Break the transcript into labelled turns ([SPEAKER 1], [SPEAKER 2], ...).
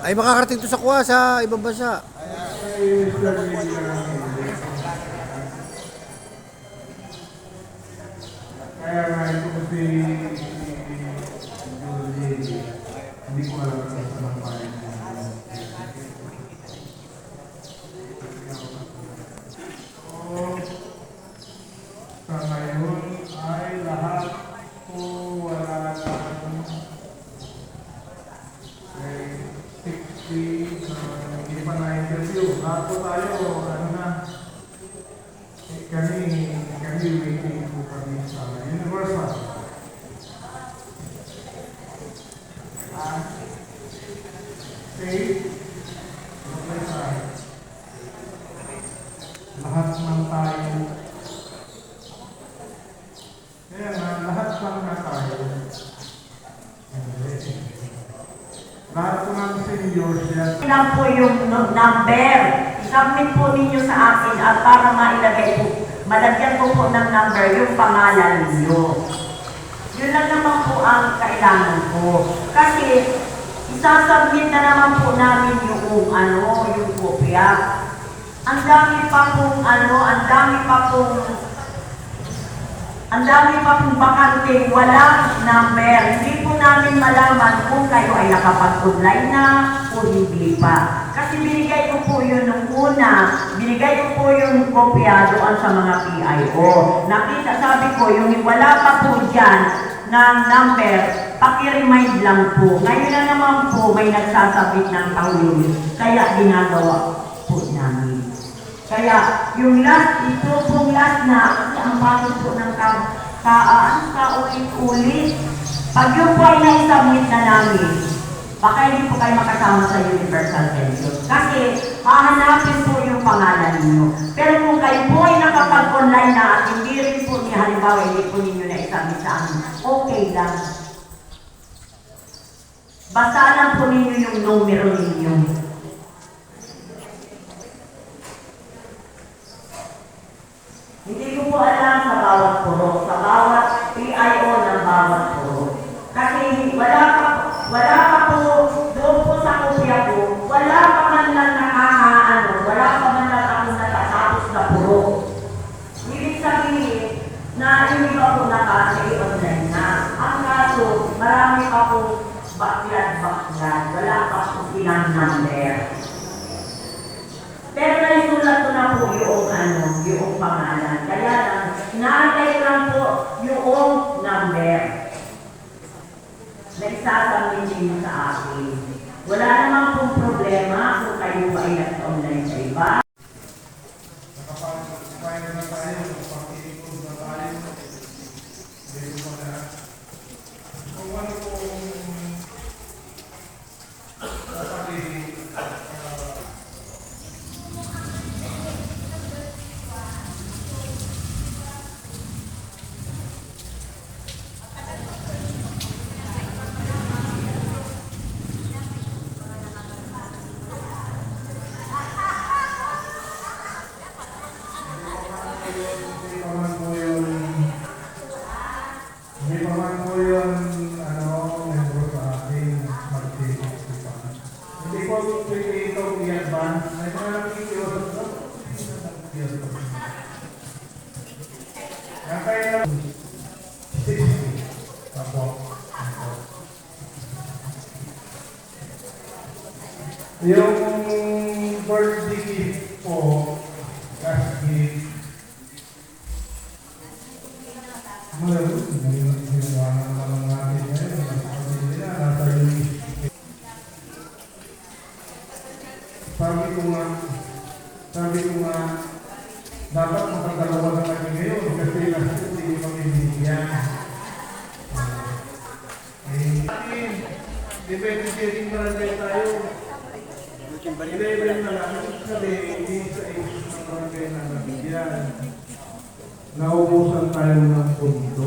[SPEAKER 1] Ay makakarating to sa kuha sa ibang bansa.
[SPEAKER 2] Kaya nga ito kasi hindi ko alam kung saan ang parin. Sa ngayon ay lahat po wala lang 60 hindi pa na-interview. Lahat po tayo, ano na, kami waiting po kami sa Universal. Faith, lahat man tayo. Kaya nga, lahat lang na tayo. Lahat po ng seniors yan.
[SPEAKER 3] Ilan po yung number. I-submit po ninyo sa akin at para mailagay po, malagyan po ng number yung pangalan ninyo. Yun lang naman po ang kailangan ko. Kasi, isasubmit na naman po namin yung yung kopya. Ang dami pa pong bakante, walang number. Hindi po namin malaman kung kayo ay nakapag-online na o hindi pa. Kasi binigay ko po yun nung una, binigay ko po yung kopya doon sa mga PIO. Nakita, sabi ko, yung wala pa po dyan ng number, paki-remind lang po. Ngayon na naman po may nagsasabit ng taon, kaya ginagawa po namin. Kaya yung last, ito pong last na, ang bakit po ng kaulit-ulit. Pag yung po ay naisubmit na namin, baka hindi po kayo makasama sa Universal Pension. Kasi hahanapin po yung pangalan ninyo. Pero kung kayo po ay nakapag-online na at hindi rin po niya, halimbawa, hindi po ninyo na-isubmit sa amin, okay lang. Basta lang po ninyo yung numero ninyo. Hindi ko po alam sa bawat puro, sa bawat PIO ng bawat puro. Kasi wala pa po, doon po sa kopya ko, wala pa man lang wala pa man lang akong natatapos na puro. Ibig sabihin na hindi pa po naka-online na. Ang kaso, marami pa po backlog, wala pa po silang number. Pero naisulat ko na po yung pangalan. Kaya lang, naantay lang po yung number. Naisasamin din sa akin. Wala naman pong problema kung kayo ba ay nag-online sa iba.
[SPEAKER 2] Nakapag-file na tayo, nakapag-i-improve na tayo. Dito pa na. Kung ano pong sasabihin, yung birthday gift po, last gift, sabi ko nga, dapat makagalawa na kami ngayon kasi last hindi ko mabibigyan. Depende sharing barangay tayo. Ile-ile na lang, sabi, hindi sa issue ng barangay na nabigyan. Naubusan tayo ng punto.